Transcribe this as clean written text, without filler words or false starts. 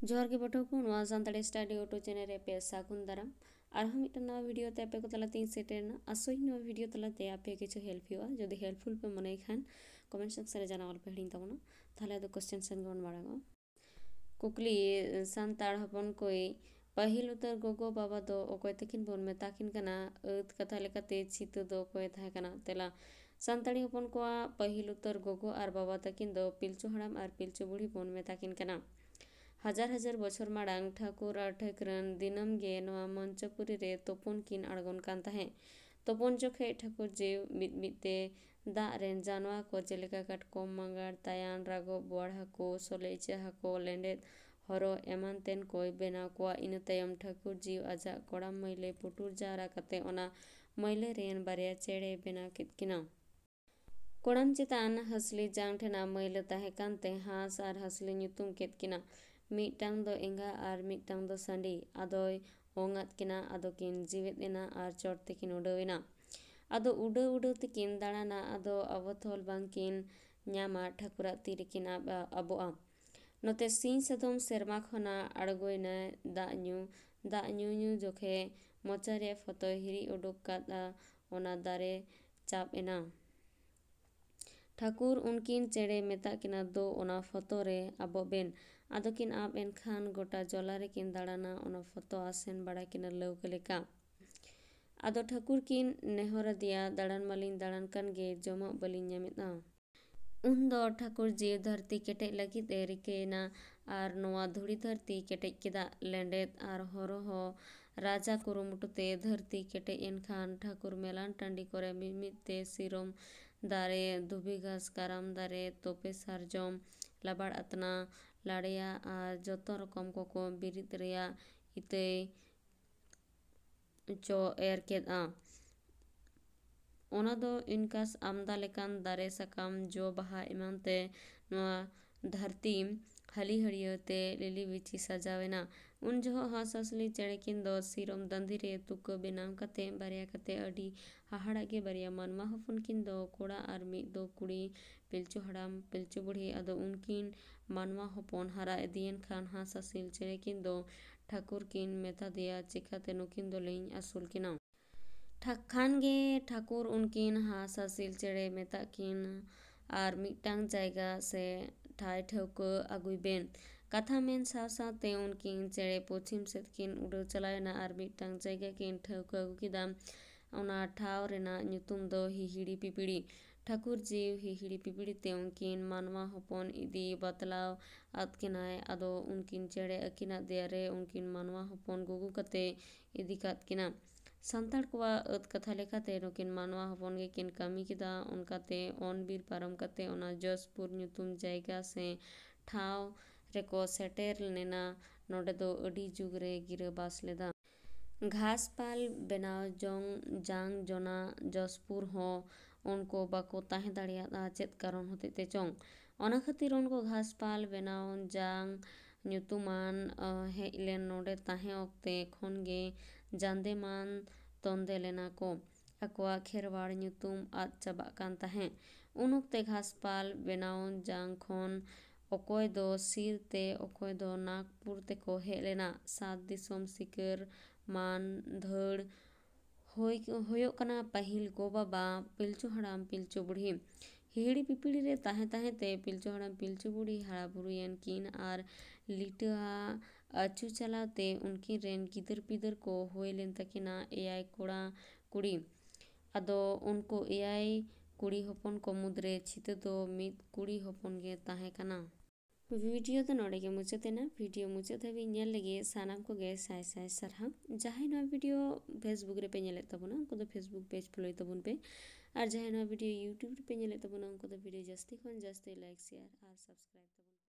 जोहार के बटो को नवा सानताड़ी स्टडी ऑटो चैनल रे पे सागुन दाराम आरहम मिटन नवा वीडियो ते आपे को तलाते सेटेरना आसोई नवा वीडियो तलाते आपे किछु हेल्प हुआ जदि हेल्पफुल पे मने खान कमेंट सेक्शन रे जानावल पे हिडिन तबना थाले दो क्वेश्चन सन गन बाड़ागो कुकली सानताड़ हपन कोई पहिल उतर गोगो बाबा दो ओकोय तकिन बोन में ताकिन कना अत कथा लेकाते छितो दो ओकोय थाय कना तेला सानताड़ी हपन कोआ पहिल उतर गोगो आर बाबा तकिन दो पिलचु हड़ाम आर पिलचु बुढ़ी बोन में ताकिन कना हजार हजार बछर माड़ांग ठाकुर आर ठेकरन दिनम गे नवा मंचपुरी रे तोपन किन आड़गोन कान ताहे तोपन जोखे ठाकुर जीव मिते दा रेन जानवा को जेलेका काटकोम मांगार तायान रागो बोड़ हाको सोलेचा हाको लेंडेत हरो एमान तेन कोई बेनाव कोआ इन तायम ठाकुर जीव आजा कोड़ा मैले पुटुर जारा कते ओना मैले रेन बारिया चेड़े बेना कितना कोड़ाम चितान हसली जांग ठेना मैले ताहे कानते हास आर हसली ᱧᱩᱛᱩᱢ केत किना मिटांग दो एंगा आर मिटांग दो सांडी आदोय ओंगात किना आदो किन जीवित एना आर चोट तेकिन उडोवेना आदो उडो उडो तेकिन दाड़ाना आदो अबथल बांकिन ᱧामा ठाकुरा तिरकिन अबोआ नोते सिंह सदम सेरमा खना आड़गोयना दा ᱧू जोखे मोचारे फतो हिरी उडुक कादा ओना दारे चाप एना ठाकुर उनकिन चेड़े मेता किना दो ओना फतो रे आबो बेन आदो किन आप एनखान गोटा जलारे किन दाड़ाना ओना फतो आसेन बड़ा किना लौक लेका आदो ठाकुर किन नेहरा दिया दाड़ान मालिन दाड़ान कान गे जमा बलिन ᱧᱟᱢᱮᱫᱟ उन दो ठाकुर जीव धरती केटेज लगित ए रिकेना आर नोआ धुड़ी धरती केटेज केदा लेंडेत आर हरो हो राजा कुरुमुटुते धरती केटेज एनखान ठाकुर मेलान टांडी करे मिमिते सिरोम दारे धुबी घास काराम दारे तोपे सारजोम लाबाड़ अतना लाड़िया आर जतो रकम को बिरित रेया इते चो एर केदा ओना दो इनकास आमदा लेकान दारे सकाम जो बहा इमानते नोआ धरती हली हड़ियोते लिली विची सजावेना उन जो हास असली चेड़े किन दो सिरोम दंधिरे तुको बेनाम कते बारिया कते अडी हाहाड़ा के बारिया मनवा हफुन किन दो कोड़ा आर मी दो कुड़ी पिलचु हड़ाम पिलचु बुढ़ी आदो उनकिन मनवा हपन हरा एदियन खान हास असिल चेड़े किन दो ठाकुर किन मेथा दिया चिखाते नुकिन दो लिंग असुल किना खान गे ठाकुर उनकिन हास असिल चेड़े मेता किन आर मिटांग जायगा से ठाय ठेवको आगुई बेन कथा मेन साव सावते उनकिन चेड़े पश्चिम सेद किन उड़ो चलायना आर मिटांग जायगा किन ठेवको आगु किदा ओना ठाव रेना ᱧᱩᱛᱩᱢ दो हिहिड़ी पिपिड़ी ठाकुर जीव हिहिड़ी पिपिड़ी ते उनकिन मानवा हपन इदी बतलाव अतकिनाय आदो उनकिन चेड़े अकिना देयारे उनकिन मानवा हपन गुगु कते इदी कात किना सानताड़ कोआ अत कथा लेखाते नुकिन मानवा हपन गे किन कामी किदा उनकाते ओन बीर पारम कते ओना जसपुर ᱧᱩᱛᱩᱢ जायगा से ठाव रेको सेटेर नेना नोडे दो अडी जुग रे गिरा बास लेदा घास पाल बेनाव जोंग जांग जोना जसपुर हो उनको बाको ताहे दाड़ियादा चेत कारण होते ते चोंग ओना खातिर उनको घास पाल बेनाव जांग ᱧᱩᱛᱩᱢᱟन हेज लेन नोडे ताहे ओक्ते खन गे जांदे मान तोंदे लेना को अकवा खेरवाड़ ᱧᱩᱛᱩᱢ आद चाबा कान ताहे उन ओक्ते घास पाल बेनाव जांग खन ओकोय दो सिर ते ओकोय दो नागपुर ते को हेज लेना सात दिसोम सिकर मान धड़ होयोग कना पहिल गो बाबा पिलचु हड़ाम पिलचु बुढ़ी हिहिड़ी पिपिड़ी रे ताहे ताहे ते पिलचु हड़ाम पिलचु बुढ़ी हाड़ा बुरुयन किन आर लिटआ अचू चलाते उनकिन रेन गिदर पिदर को होय लेन तकिना एयाय कोड़ा कुड़ी आदो उनको एयाय कुड़ी हपन को मुद्रे छिते दो मित कुड़ी हपन गे ताहे कना वीडियो तो नोड़े के मुचातेना वीडियो मुचात हाबी ñel लगे सानाम को गे साय साय सरहाम जहाय ना वीडियो फेसबुक रे पे ñelत तबना उनको तो फेसबुक पेज फॉलो तबन पे और जहाय ना वीडियो यूट्यूब रे पे ñelत तबना उनको तो वीडियो जस्ती खन जस्ती लाइक शेयर और सब्सक्राइब